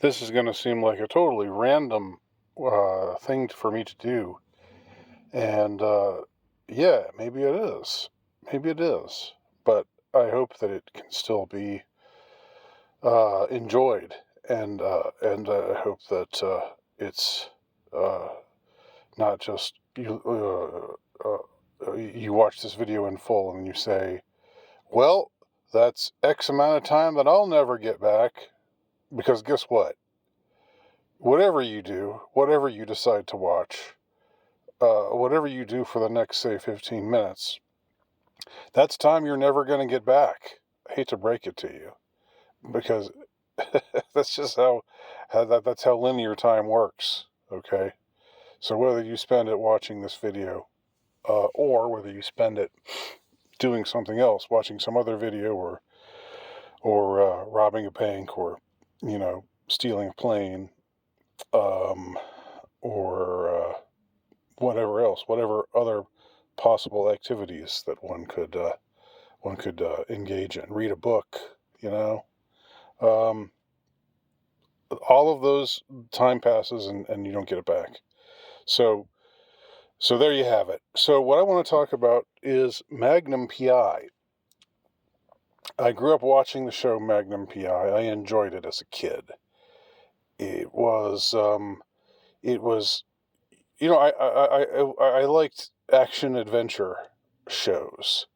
This is going to seem like a totally random thing for me to do. And yeah, maybe it is. Maybe it is. But I hope that it can still be enjoyed. And I hope that it's uh, not just you watch this video in full and you say, well, that's X amount of time that I'll never get back. Because guess what? Whatever you do, whatever you decide to watch, whatever you do for the next, say, 15 minutes, that's time you're never going to get back. I hate to break it to you, because that's just that's how linear time works, okay? So whether you spend it watching this video, or whether you spend it doing something else, watching some other video, or robbing a bank, or, stealing a plane, um, or whatever else, whatever other possible activities that one could engage in, read a book, you know. Um, all of those time passes and you don't get it back. So there you have it. So what I want to talk about is Magnum PI. I grew up watching the show Magnum PI. I enjoyed it as a kid. It was it was I liked action adventure shows.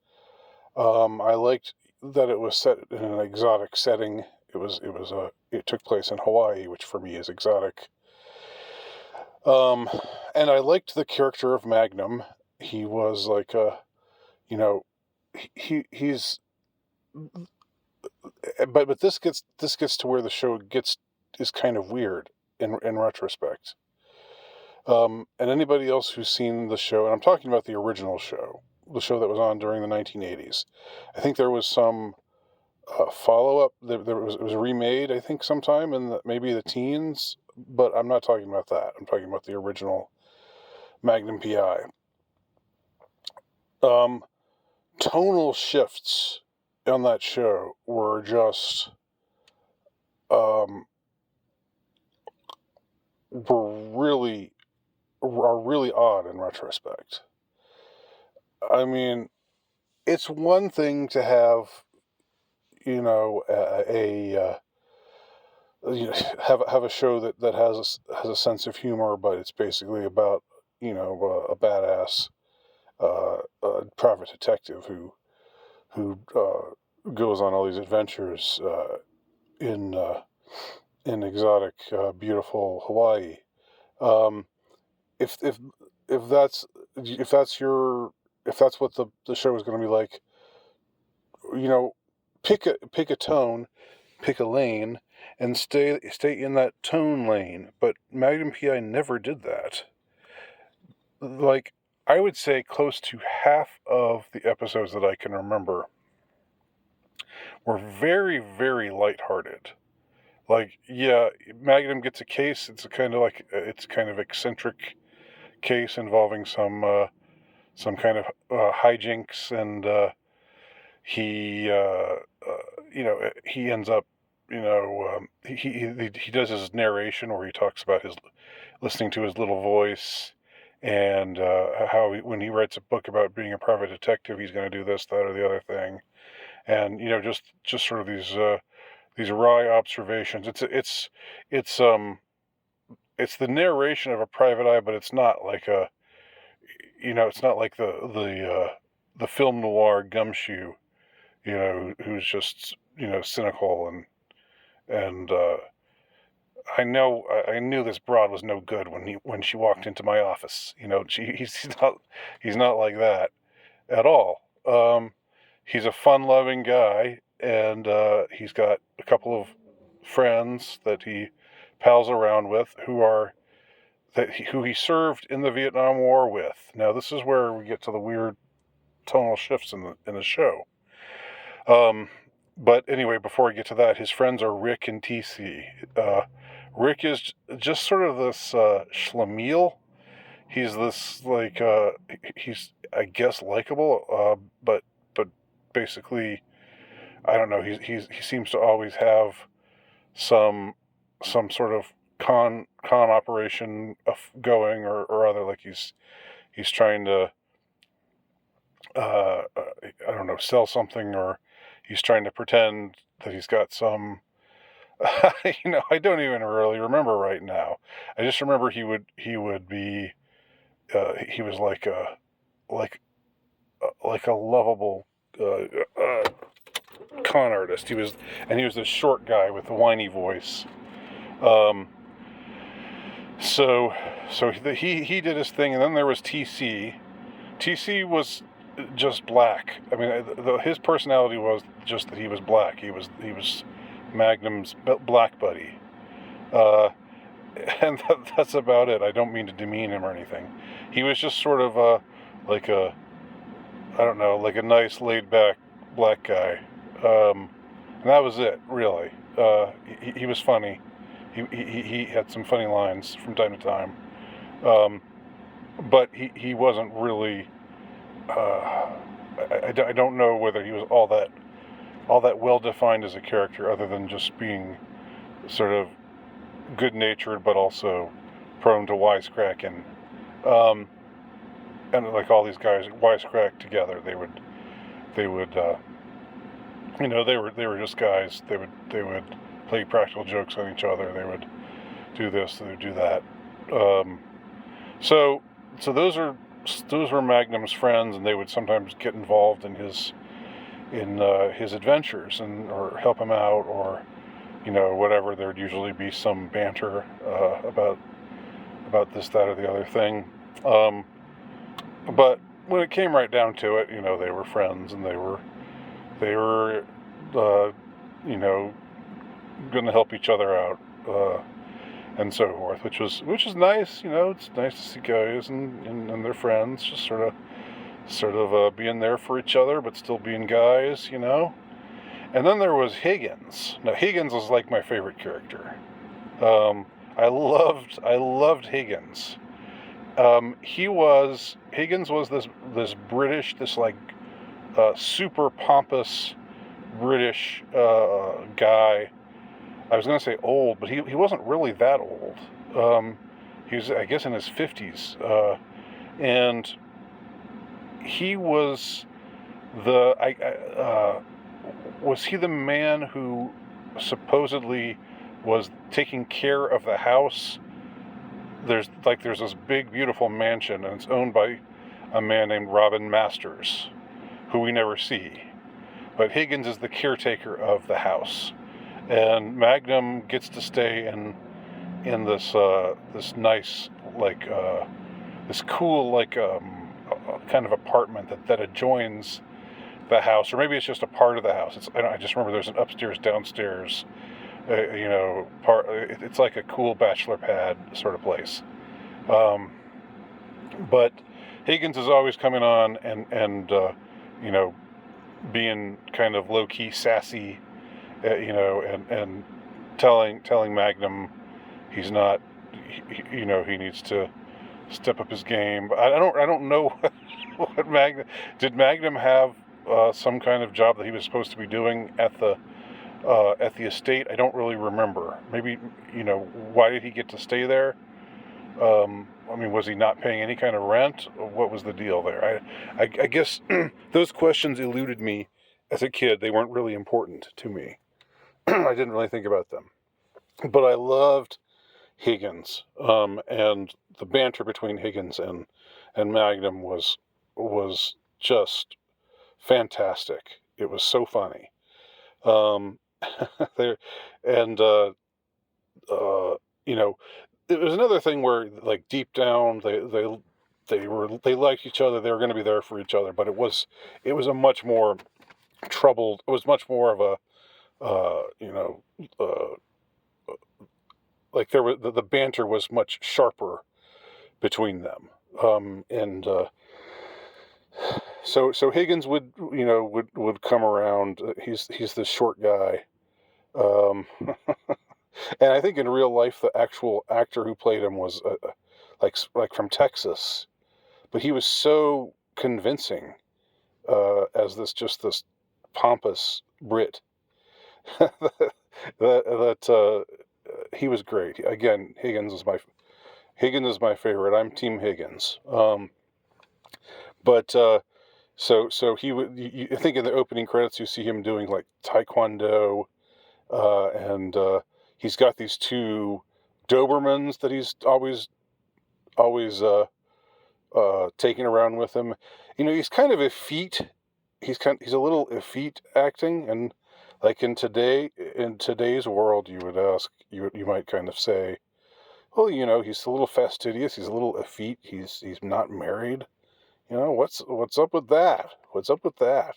I liked that it was set in an exotic setting. It took place in Hawaii, which for me is exotic. Um, and I liked the character of Magnum. He was like you know, he's but this gets to where the show gets is kind of weird in retrospect. And anybody else who's seen the show, and I'm talking about the original show, the show that was on during the 1980s. I think there was some follow up. It was remade, I think, sometime in maybe the teens, but I'm not talking about that. I'm talking about the original Magnum PI. Um, Tonal shifts on that show were just um, were really are really odd in retrospect. I mean, it's one thing to have have a show that has a sense of humor, but it's basically about a badass private detective who goes on all these adventures in exotic, beautiful Hawaii. Um, if if if that's if that's your if that's what the show is going to be like, you know, pick a tone, pick a lane, and stay in that tone lane. But Magnum PI never did that. Like, I would say close to half of the episodes that I can remember were very, very lighthearted. Like, yeah, Magnum gets a case. It's kind of eccentric case involving some kind of hijinks, and he he ends up he does his narration where he talks about his listening to his little voice, and how when he writes a book about being a private detective, he's going to do this, that, or the other thing, and just sort of these wry observations. It's the narration of a private eye, but it's not like it's not like the film noir gumshoe, who's just cynical, and I knew this broad was no good when she walked into my office. He's not like that at all. He's a fun-loving guy, and he's got a couple of friends that he pals around with who he served in the Vietnam War with. Now this is where we get to the weird tonal shifts in the show. But anyway, before I get to that, his friends are Rick and TC. Rick is just sort of this schlemiel. He's this he's, I guess, likable, but basically, I don't know. He seems to always have some some sort of con operation going or other, like he's trying to I don't know, sell something, or he's trying to pretend that he's got some. I don't even really remember right now. I just remember he would be he was like like a lovable con artist. He was this short guy with a whiny voice. Um, so he did his thing, and then there was TC. TC was just black. I mean, his personality was just that he was black. He was Magnum's black buddy, and that's about it. I don't mean to demean him or anything. He was just sort of like a I don't know, like a nice laid back black guy, and that was it really. He was funny. He had some funny lines from time to time, but he wasn't really. I don't know whether he was all that well defined as a character, other than just being sort of good natured, but also prone to wisecracking. And like all these guys wisecrack together, they would they were just guys. They would play practical jokes on each other. They would do this. They would do that. So those were Magnum's friends, and they would sometimes get involved in his adventures or help him out, or whatever. There'd usually be some banter about this, that, or the other thing. But when it came right down to it, they were friends, and they were going to help each other out, and so forth, which is nice. It's nice to see guys and their friends just sort of being there for each other, but still being guys. And then there was Higgins. Now Higgins was like my favorite character. I loved Higgins. Higgins was this British, this like super pompous British guy. I was going to say old, but he wasn't really that old. He was, I guess, in his 50s, and he was was he the man who supposedly was taking care of the house? There's this big, beautiful mansion, and it's owned by a man named Robin Masters, who we never see. But Higgins is the caretaker of the house, and Magnum gets to stay in this nice, like this cool, like kind of apartment that adjoins the house, or maybe it's just a part of the house. I just remember there's an upstairs, downstairs. It's like a cool bachelor pad sort of place. But Higgins is always coming on and being kind of low key sassy, and telling Magnum he's not, he needs to step up his game. But I don't know what did Magnum have some kind of job that he was supposed to be doing at the estate? I don't really remember. Maybe, why did he get to stay there? I mean, was he not paying any kind of rent? What was the deal there? I guess those questions eluded me as a kid. They weren't really important to me. I didn't really think about them. But I loved Higgins, and the banter between Higgins and Magnum was just fantastic. It was so funny. There, and it was another thing where, like, deep down they liked each other. They were going to be there for each other, but it was a much more troubled. It was much more of a like there was the banter was much sharper between them, and so Higgins would come around. He's this short guy. And I think in real life, the actual actor who played him was like from Texas, but he was so convincing as this pompous Brit that he was great. Again, Higgins is my favorite. I'm Team Higgins. But so he would. I think in the opening credits you see him doing like taekwondo, and he's got these two Dobermans that he's always taking around with him. He's kind of effete. He's a little effete acting, and like in today's world, you would ask you might kind of say, well, he's a little fastidious. He's a little effete. He's not married. What's up with that? What's up with that?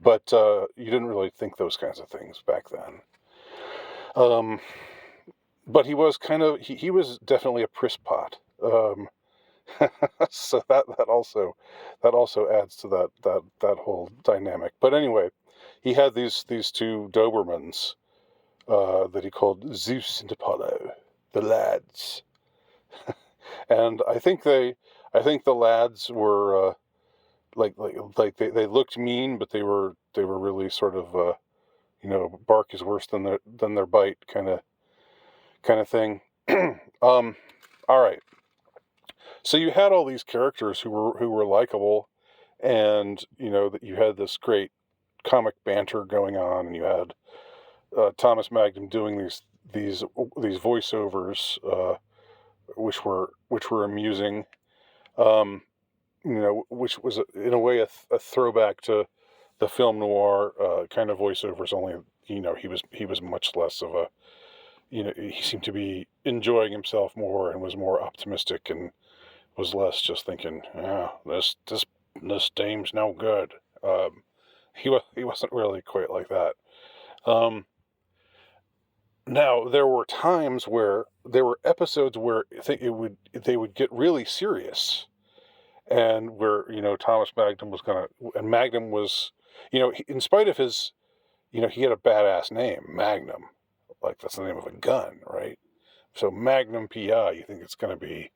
But you didn't really think those kinds of things back then. But he was definitely a priss pot. So that also adds to that whole dynamic. But anyway, he had these two Dobermans that he called Zeus and Apollo, the lads, and I think the lads were like they looked mean, but they were really sort of bark is worse than their bite kind of thing. All right. So you had all these characters who were likable, and that you had this great comic banter going on, and you had Thomas Magnum doing these voiceovers, which were amusing, which was in a way a throwback to the film noir kind of voiceovers. Only he was much less of a he seemed to be enjoying himself more and was more optimistic and was less just thinking, this dame's no good. He wasn't really quite like that. Now there were times where there were episodes where they would get really serious, and where Thomas Magnum Magnum was, in spite of his, he had a badass name, Magnum, like that's the name of a gun, right? So Magnum PI, you think it's going to be.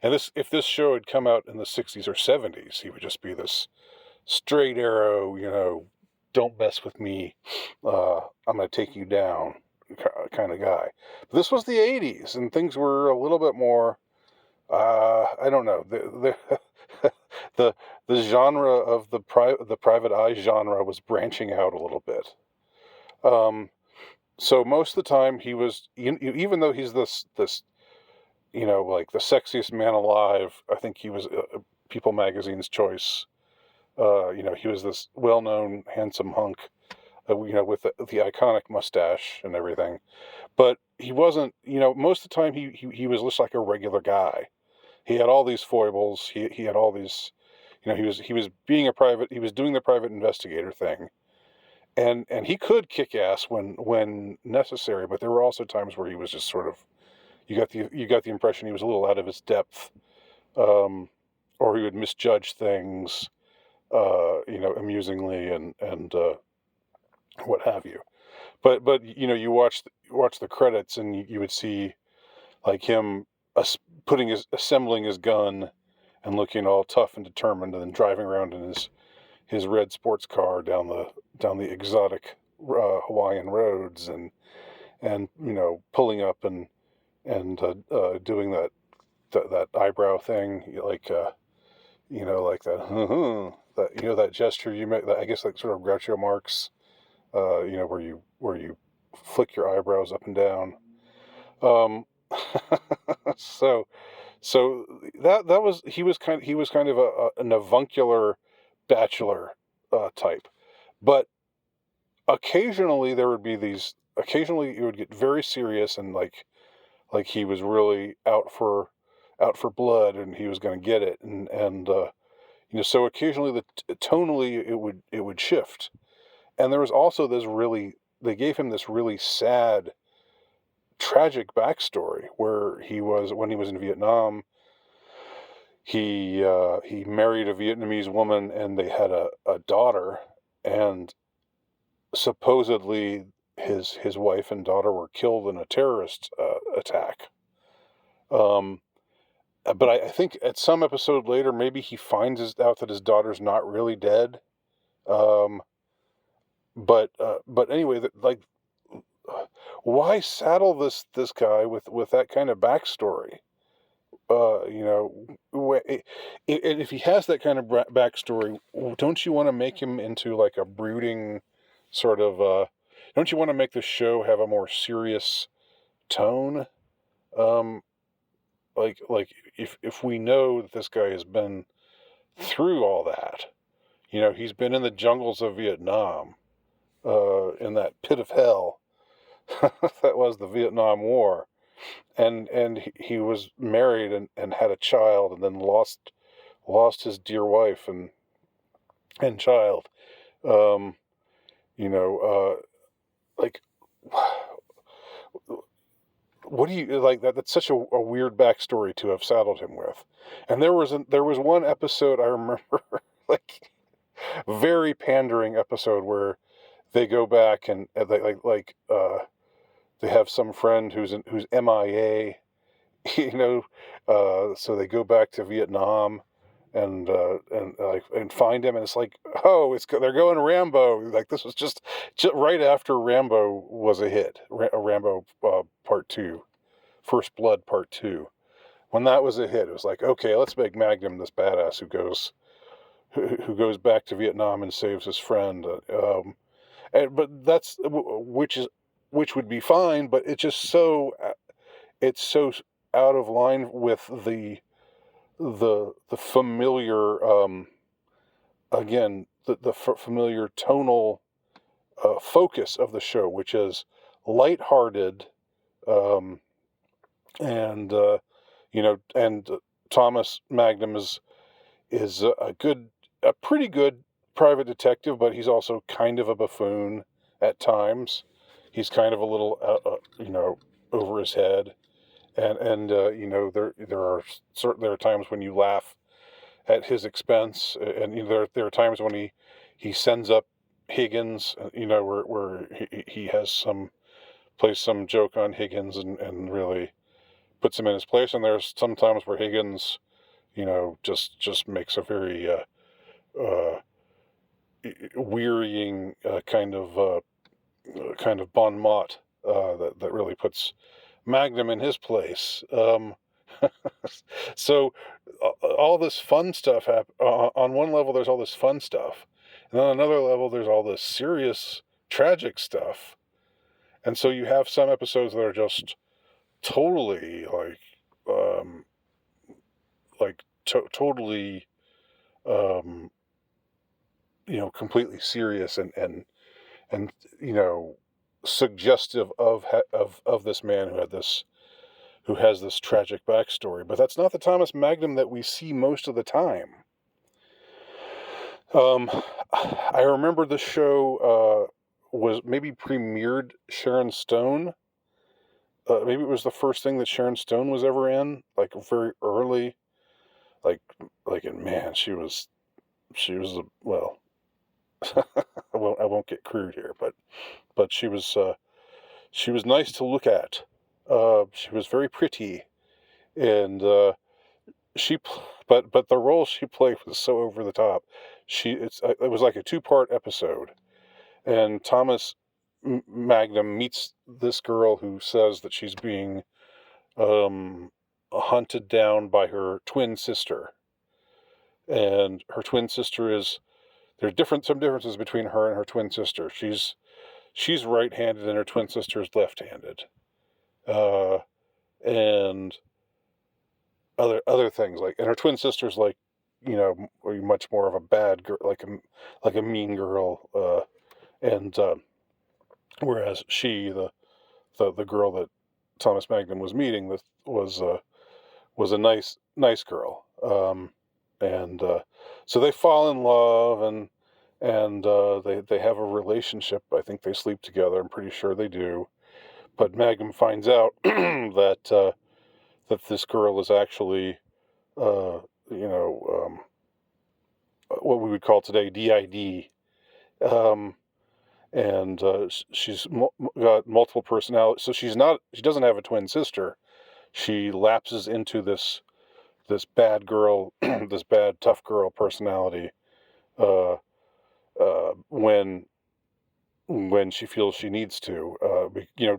And if this show had come out in the 60s or 70s, he would just be this straight arrow, don't mess with me, I'm going to take you down kind of guy. But this was the 80s, and things were a little bit more, I don't know, the genre of the private eye genre was branching out a little bit. So most of the time he was, even though he's this like the sexiest man alive, I think he was People Magazine's choice. He was this well-known handsome hunk, with the iconic mustache and everything. But he wasn't, most of the time he was just like a regular guy. He had all these foibles. He had all these, he was he was doing the private investigator thing. And he could kick ass when necessary, but there were also times where he was just sort of, you got the impression he was a little out of his depth, or he would misjudge things, amusingly and what have you. But you watch the credits, and you would see like him assembling his gun and looking all tough and determined, and then driving around in his red sports car down the exotic Hawaiian roads, and pulling up and doing that eyebrow thing, like like that that gesture you make, I guess, like sort of Groucho Marx, where you flick your eyebrows up and down. So that was he was kind of an avuncular bachelor type, but occasionally occasionally it would get very serious, and like he was really out for blood, and he was going to get it, and so occasionally tonally it would shift. And there was also they gave him this really sad, tragic backstory where when he was in Vietnam, he married a Vietnamese woman, and they had a daughter, and supposedly his wife and daughter were killed in a terrorist attack. But I think at some episode later, maybe he finds out that his daughter's not really dead. But anyway, why saddle this guy with that kind of backstory? You know, and if he has that kind of backstory, don't you want to make him into like a brooding sort of? Don't you want to make the show have a more serious tone? Um, like if we know that this guy has been through all that, you know, he's been in the jungles of Vietnam, in that pit of hell that was the Vietnam War, and he was married and had a child, and then lost his dear wife and child. Um, you know, like what do you like that? That's such a weird backstory to have saddled him with. And there was one episode I remember, like very pandering episode where they go back and they they have some friend who's MIA, you know, so they go back to Vietnam and find him, and it's like, oh, they're going Rambo. Like this was just right after Rambo was a hit, Rambo Part Two, First Blood Part Two. When that was a hit, it was like, okay, let's make Magnum this badass who goes back to Vietnam and saves his friend. But that's which would be fine, but it's so out of line with the familiar again the familiar tonal focus of the show, which is lighthearted, um, and you know, and Thomas Magnum is a pretty good private detective, but he's also kind of a buffoon at times. He's kind of a little, you know, over his head, and you know, there are times when you laugh at his expense, and you know, there are times when he sends up Higgins, you know, where he has some plays some joke on Higgins and really puts him in his place, and there's some times where Higgins, you know, just makes a very uh, wearying kind of bon mot that really puts Magnum in his place. So all this fun stuff on one level. There's all this fun stuff, and on another level, there's all this serious, tragic stuff. And so you have some episodes that are just totally um, totally, um, you know, completely serious and you know, suggestive of this man who has this tragic backstory. But that's not the Thomas Magnum that we see most of the time. Um, I remember the show was maybe premiered Sharon Stone. Maybe it was the first thing that Sharon Stone was ever in, like very early. Like, and man, she was well. I won't get crude here, but she was nice to look at. She was very pretty, and she but the role she played was so over the top. It was like a two-part episode, and Thomas Magnum meets this girl who says that she's being hunted down by her twin sister, and her twin sister is there's some differences between her and her twin sister. She's right-handed and her twin sister is left-handed, uh, and other things and her twin sister's like, you know, much more of a bad girl, like a mean girl, and whereas the girl that Thomas Magnum was meeting with was a nice girl, and so they fall in love and they have a relationship. I think they sleep together. I'm pretty sure they do. But Magnum finds out that this girl is actually, uh, you know, what we would call today DID, um, and she's got multiple personalities. So she doesn't have a twin sister. She lapses into this bad girl, this bad tough girl personality, uh, when when she feels she needs to.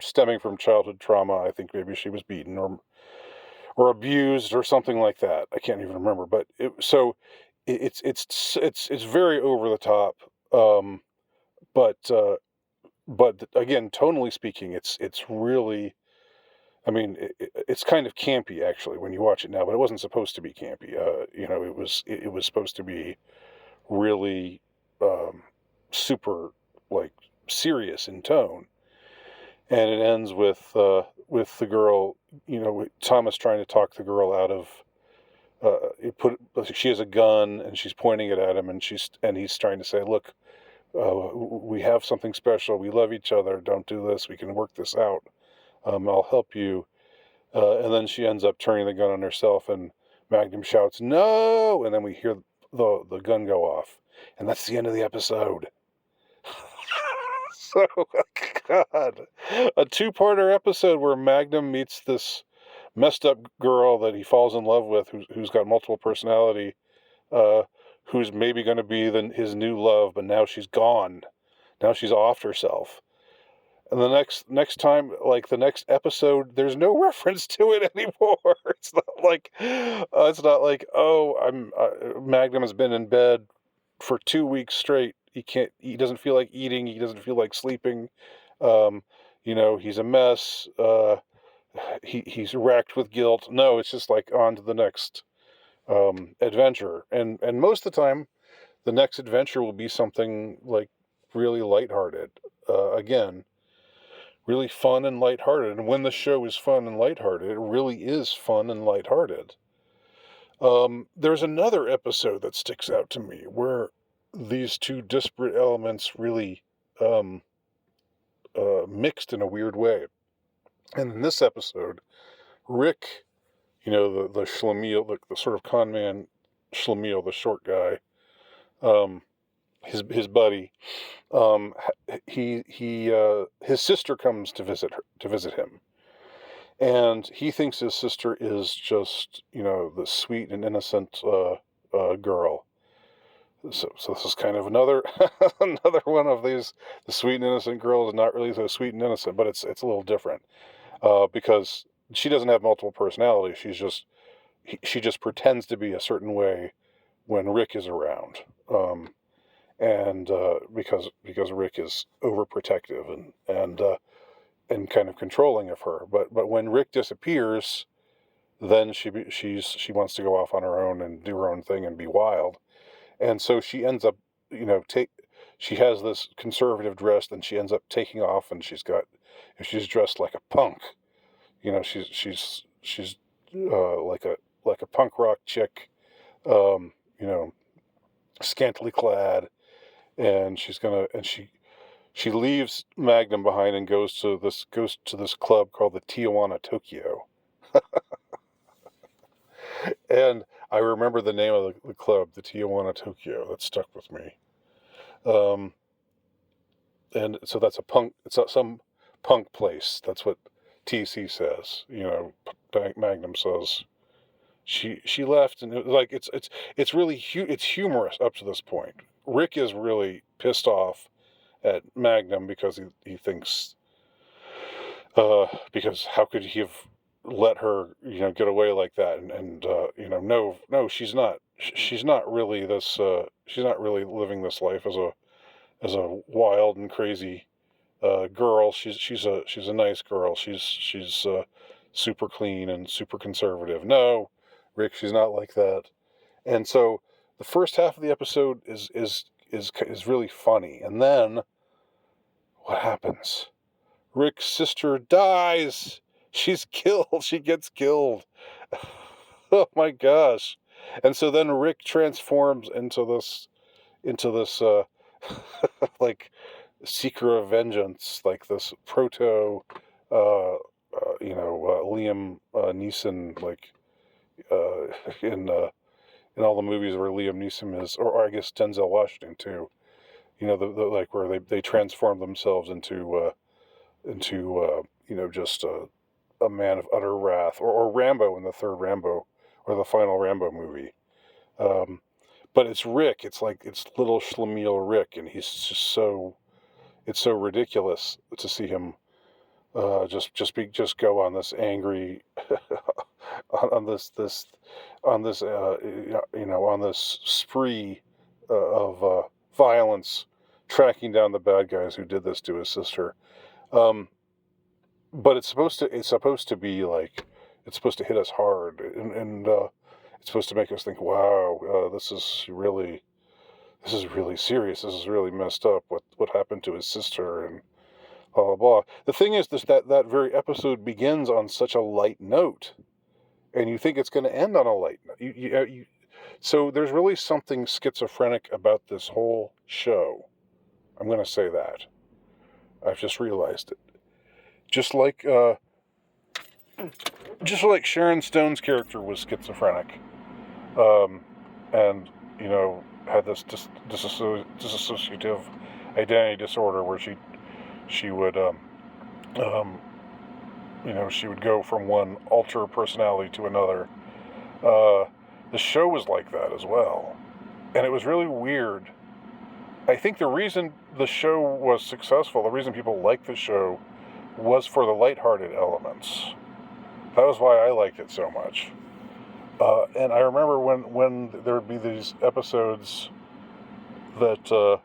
Stemming from childhood trauma, I think maybe she was beaten or abused or something like that. I can't even remember, but it's very over the top. Um, but again, tonally speaking, it's really. I mean, it's kind of campy actually when you watch it now, but it wasn't supposed to be campy. It was supposed to be really um, super like serious in tone, and it ends with the girl, Thomas trying to talk the girl out of. She has a gun and she's pointing it at him, and he's trying to say, "Look, we have something special. We love each other. Don't do this. We can work this out. I'll help you." And then she ends up turning the gun on herself, and Magnum shouts, "No!" And then we hear the gun go off. And that's the end of the episode. So, God. A two-parter episode where Magnum meets this messed up girl that he falls in love with, who's got multiple personality, uh, who's maybe going to be his new love, but now she's gone. Now she's offed herself. And the next time, like the next episode, there's no reference to it anymore. It's not like, oh, Magnum has been in bed for 2 weeks straight. He doesn't feel like eating. He doesn't feel like sleeping. Um, he's a mess. He's racked with guilt. No, it's just like on to the next adventure. And most of the time, the next adventure will be something like really lighthearted. Again, really fun and lighthearted. And when the show is fun and lighthearted, it really is fun and lighthearted. There's another episode that sticks out to me where these two disparate elements really mixed in a weird way. And in this episode, Rick, the schlemiel, the sort of con man schlemiel, the short guy, his buddy, his sister comes to visit him, and he thinks his sister is just the sweet and innocent girl. So this is kind of another another one of these. The sweet and innocent girl is not really so sweet and innocent, but it's a little different because she doesn't have multiple personalities. She just pretends to be a certain way when Rick is around. And because Rick is overprotective and kind of controlling of her. But when Rick disappears, then she wants to go off on her own and do her own thing and be wild. And so she ends up, she has this conservative dress, and she ends up taking off, and she's dressed like a punk. She's like a punk rock chick, um, you know, scantily clad, and she leaves Magnum behind and goes to this club called the Tijuana Tokyo. And I remember the name of the club, the Tijuana Tokyo. That stuck with me. And so that's it's some punk place. That's what TC says. Magnum says she left, and it's really it's humorous up to this point. Rick is really pissed off at Magnum because he thinks because how could he have let her get away like that, and no, she's not really she's not really living this life as a wild and crazy girl. She's a nice girl. She's super clean and super conservative. No, Rick, she's not like that. And so the first half of the episode is really funny, and then what happens? Rick's sister dies. She's killed. She gets killed. Oh my gosh! And so then Rick transforms into this like seeker of vengeance, like this proto, Liam Neeson, like uh, in uh, in all the movies where Liam Neeson is, or I guess Denzel Washington too. The like where they transform themselves into just a man of utter wrath, or Rambo in the third Rambo or the final Rambo movie. Um, but it's Rick. It's like it's little schlemiel Rick, and he's just so it's so ridiculous to see him just go on this angry on this on this spree of violence, tracking down the bad guys who did this to his sister. Um, but it's supposed to be like, it's supposed to hit us hard, and it's supposed to make us think, wow, this is really serious. This is really messed up. What happened to his sister, and blah blah blah. The thing is, that very episode begins on such a light note, and you think it's going to end on a light note. So there's really something schizophrenic about this whole show. I'm going to say that. I've just realized it. Just like Sharon Stone's character was schizophrenic, um, and had this dissociative identity disorder where she would she would go from one alter personality to another. The show was like that as well, and it was really weird. I think the reason the show was successful, the reason people liked the show, was for the lighthearted elements. That was why I liked it so much. And I remember when there would be these episodes that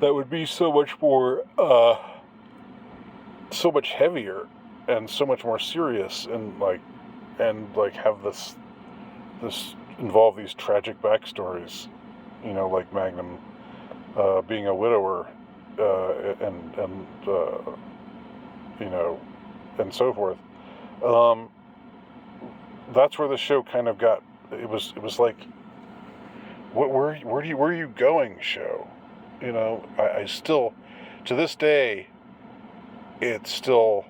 would be so much more, so much heavier, and so much more serious, and have this involve these tragic backstories, like Magnum being a widower, and so forth. That's where the show kind of got. It was like, where are you going, show? I still, to this day, it still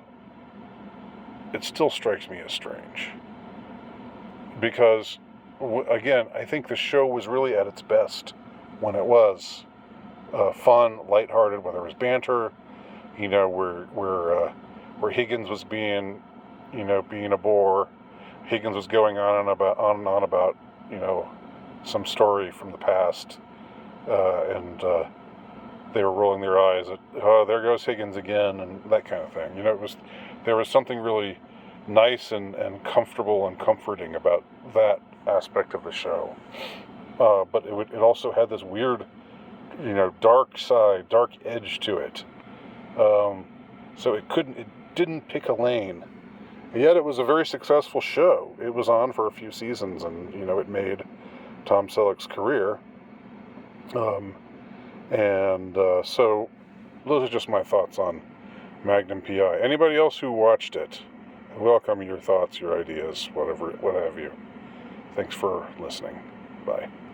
strikes me as strange, because again, I think the show was really at its best when it was fun, lighthearted, when there was banter, where Higgins was being a bore. Higgins was going on and on about some story from the past, and they were rolling their eyes at, oh, there goes Higgins again, and that kind of thing. There was something really nice and comfortable and comforting about that aspect of the show. But it also had this weird, dark side, dark edge to it. So it didn't pick a lane. Yet it was a very successful show. It was on for a few seasons, and it made Tom Selleck's career. So those are just my thoughts on Magnum PI. Anybody else who watched it, I welcome your thoughts, your ideas, what have you. Thanks for listening. Bye.